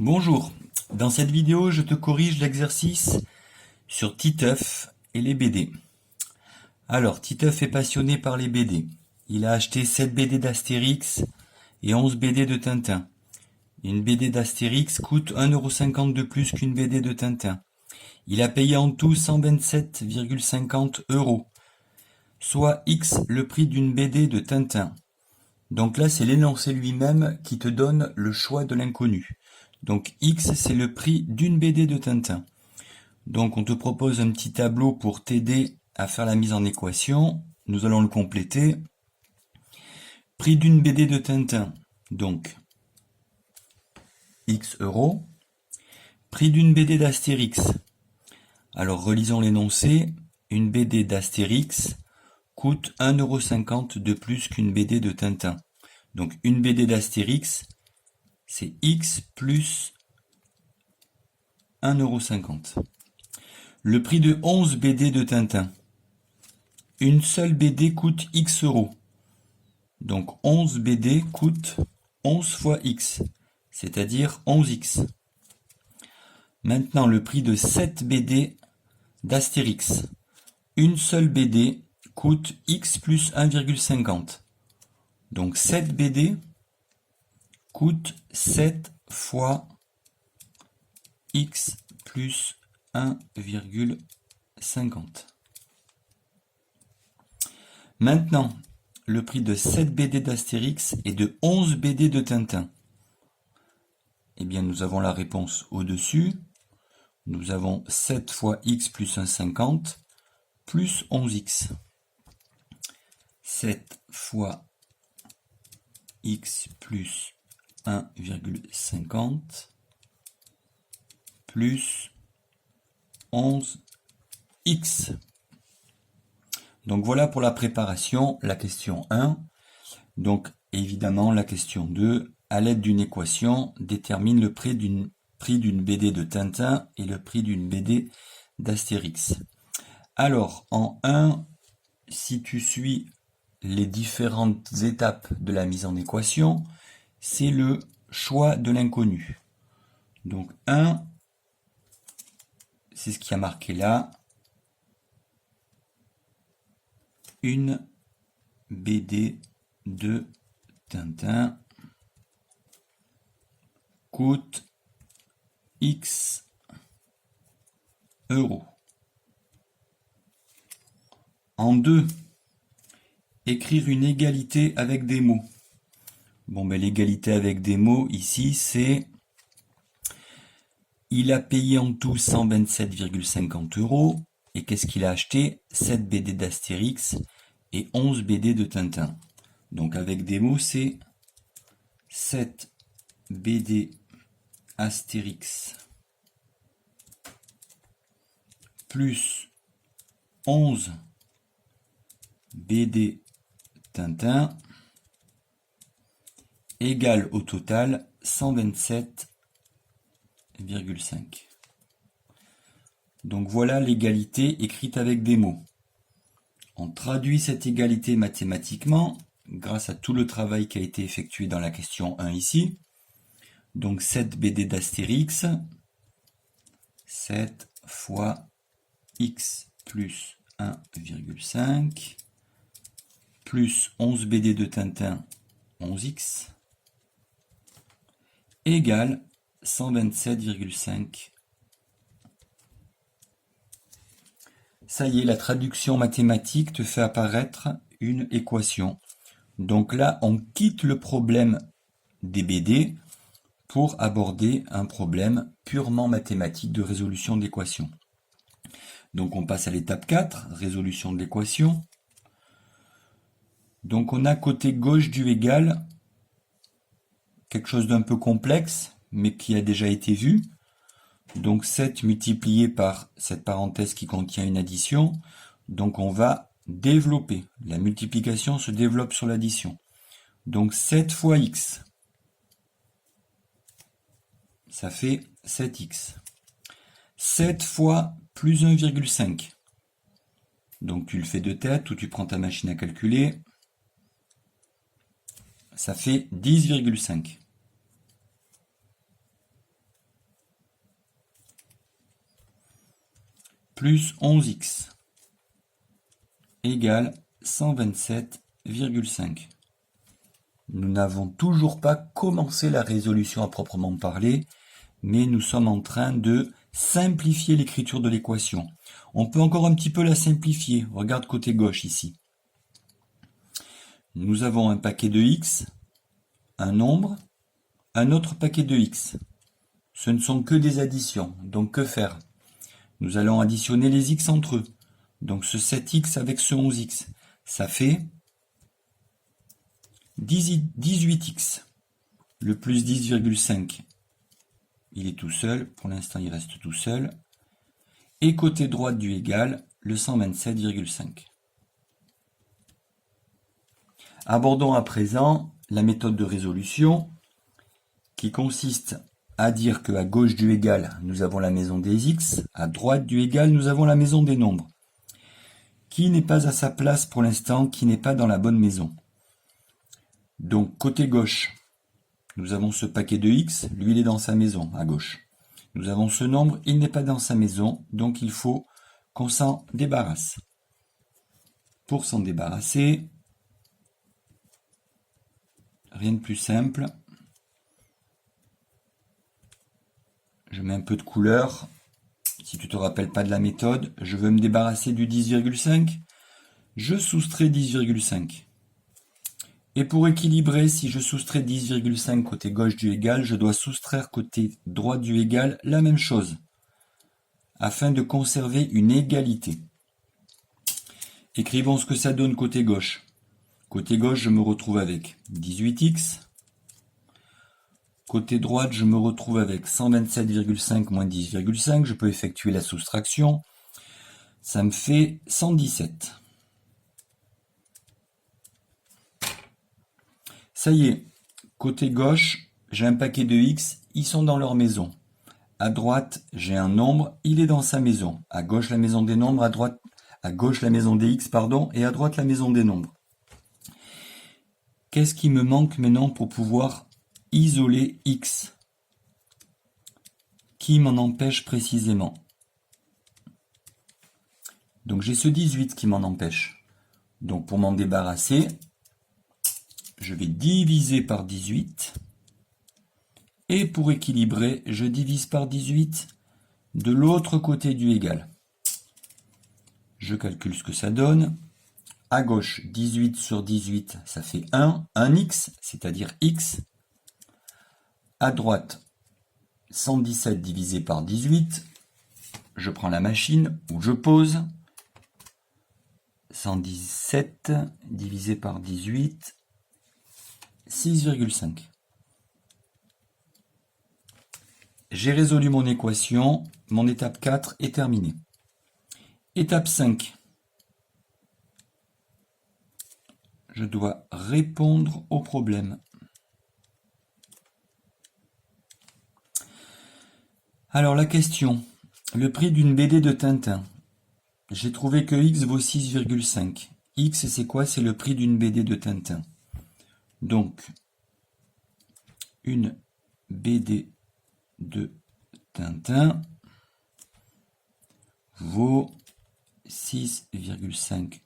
Bonjour, dans cette vidéo je te corrige l'exercice sur Titeuf et les BD. Alors Titeuf est passionné par les BD. Il a acheté 7 BD d'Astérix et 11 BD de Tintin. Une BD d'Astérix coûte 1,50 € de plus qu'une BD de Tintin. Il a payé en tout 127,50 €, soit X le prix d'une BD de Tintin. Donc là c'est l'énoncé lui-même qui te donne le choix de l'inconnu. Donc X, c'est le prix d'une BD de Tintin. Donc on te propose un petit tableau pour t'aider à faire la mise en équation. Nous allons le compléter. Prix d'une BD de Tintin, donc X euros. Prix d'une BD d'Astérix. Alors relisons l'énoncé. Une BD d'Astérix coûte 1,50 € de plus qu'une BD de Tintin. Donc une BD d'Astérix, c'est X plus 1,50 €. Le prix de 11 BD de Tintin. Une seule BD coûte X euros. Donc 11 BD coûte 11 fois X, c'est-à-dire 11X. Maintenant le prix de 7 BD d'Astérix. Une seule BD coûte X plus 1,50. Donc 7 BD coûte 7 fois X plus 1,50. Maintenant, le prix de 7 BD d'Astérix et de 11 BD de Tintin. Eh bien, nous avons la réponse au-dessus. Nous avons 7 fois X plus 1,50 plus 11X. 7 fois X plus 1,50 plus 11X. Donc voilà pour la préparation, la question 1. Donc évidemment la question 2, à l'aide d'une équation, détermine le prix d'une BD de Tintin et le prix d'une BD d'Astérix. Alors en 1, si tu suis les différentes étapes de la mise en équation, c'est le choix de l'inconnu. Donc 1, c'est ce qui a marqué là. Une BD de Tintin coûte X euros. En 2, écrire une égalité avec des mots. Bon, ben l'égalité avec des mots ici, c'est il a payé en tout 127,50 €. Et qu'est-ce qu'il a acheté? 7 BD d'Astérix et 11 BD de Tintin. Donc avec des mots, c'est 7 BD Astérix plus 11 BD Tintin égale au total 127,5. Donc voilà l'égalité écrite avec des mots. On traduit cette égalité mathématiquement grâce à tout le travail qui a été effectué dans la question 1 ici. Donc 7 BD d'Astérix, 7 fois X plus 1,5 plus 11 BD de Tintin, 11X, égale 127,5. Ça y est, la traduction mathématique te fait apparaître une équation. Donc là, on quitte le problème des BD pour aborder un problème purement mathématique de résolution d'équation. Donc on passe à l'étape 4, résolution de l'équation. Donc on a côté gauche du égal quelque chose d'un peu complexe, mais qui a déjà été vu. Donc 7 multiplié par cette parenthèse qui contient une addition. Donc on va développer. La multiplication se développe sur l'addition. Donc 7 fois x, ça fait 7x. 7 fois plus 1,5. Donc tu le fais de tête ou tu prends ta machine à calculer. Ça fait 10,5. plus 11x égale 127,5. Nous n'avons toujours pas commencé la résolution à proprement parler, mais nous sommes en train de simplifier l'écriture de l'équation. On peut encore un petit peu la simplifier. Regarde côté gauche ici. Nous avons un paquet de x, un nombre, un autre paquet de x. Ce ne sont que des additions, donc que faire? Nous allons additionner les x entre eux. Donc ce 7x avec ce 11x, ça fait 18x. Le plus 10,5, il est tout seul. Pour l'instant, il reste tout seul. Et côté droite du égal, le 127,5. Abordons à présent la méthode de résolution qui consiste à dire qu'à gauche du égal, nous avons la maison des x, à droite du égal, nous avons la maison des nombres. Qui n'est pas à sa place pour l'instant, qui n'est pas dans la bonne maison. Donc côté gauche, nous avons ce paquet de x, lui il est dans sa maison, à gauche. Nous avons ce nombre, il n'est pas dans sa maison, donc il faut qu'on s'en débarrasse. Pour s'en débarrasser, rien de plus simple. Je mets un peu de couleur. Si tu ne te rappelles pas de la méthode, je veux me débarrasser du 10,5. Je soustrais 10,5. Et pour équilibrer, si je soustrais 10,5 côté gauche du égal, je dois soustraire côté droit du égal la même chose, afin de conserver une égalité. Écrivons ce que ça donne côté gauche. Côté gauche, je me retrouve avec 18x. Côté droite, je me retrouve avec 127,5 moins 10,5. Je peux effectuer la soustraction. Ça me fait 117. Ça y est, côté gauche, j'ai un paquet de x, ils sont dans leur maison. À droite, j'ai un nombre, il est dans sa maison. À gauche, la maison des nombres, à gauche, la maison des x, pardon, et à droite, la maison des nombres. Qu'est-ce qui me manque maintenant pour pouvoir isoler x? Qui m'en empêche précisément? Donc j'ai ce 18 qui m'en empêche. Donc pour m'en débarrasser, je vais diviser par 18. Et pour équilibrer, je divise par 18 de l'autre côté du égal. Je calcule ce que ça donne. À gauche, 18 sur 18, ça fait 1. 1x, c'est-à-dire x. À droite, 117 divisé par 18. Je prends la machine ou je pose. 117 divisé par 18, 6,5. J'ai résolu mon équation. Mon étape 4 est terminée. Étape 5. Je dois répondre au problème. Alors la question, le prix d'une BD de Tintin. J'ai trouvé que x vaut 6,5. X c'est quoi? C'est le prix d'une BD de Tintin. Donc, une BD de Tintin vaut 6,5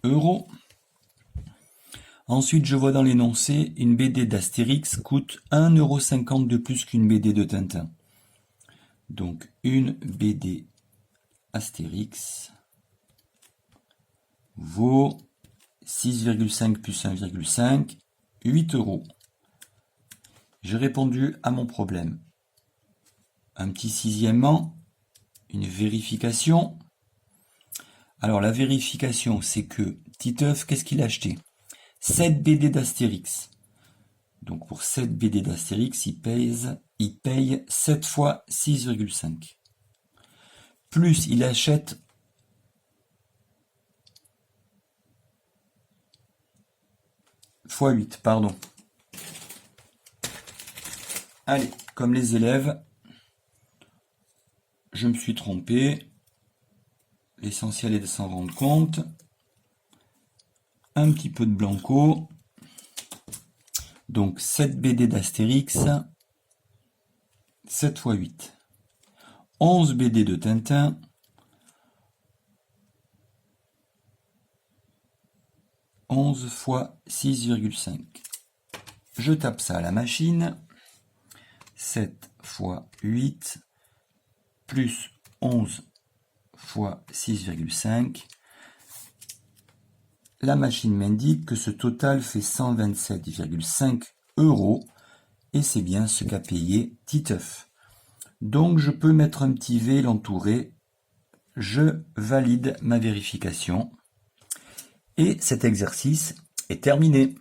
€. Ensuite, je vois dans l'énoncé, une BD d'Astérix coûte 1,50 € de plus qu'une BD de Tintin. Donc, une BD Astérix vaut 6,5 plus 1,5, 8 €. J'ai répondu à mon problème. Un petit sixièmement, une vérification. Alors, la vérification, c'est que Titeuf, qu'est-ce qu'il a acheté? 7 BD d'Astérix. Donc pour 7 BD d'Astérix, il paye 7 fois 6,5. Plus il achète fois 8, pardon. Allez, comme les élèves, je me suis trompé. L'essentiel est de s'en rendre compte. Un petit peu de blanco. Donc 7 BD d'Astérix, 7 fois 8. 11 BD de Tintin, 11 fois 6,5. Je tape ça à la machine. 7 fois 8 plus 11 fois 6,5. La machine m'indique que ce total fait 127,5 € et c'est bien ce qu'a payé Titeuf. Donc je peux mettre un petit V, l'entourer. Je valide ma vérification et cet exercice est terminé.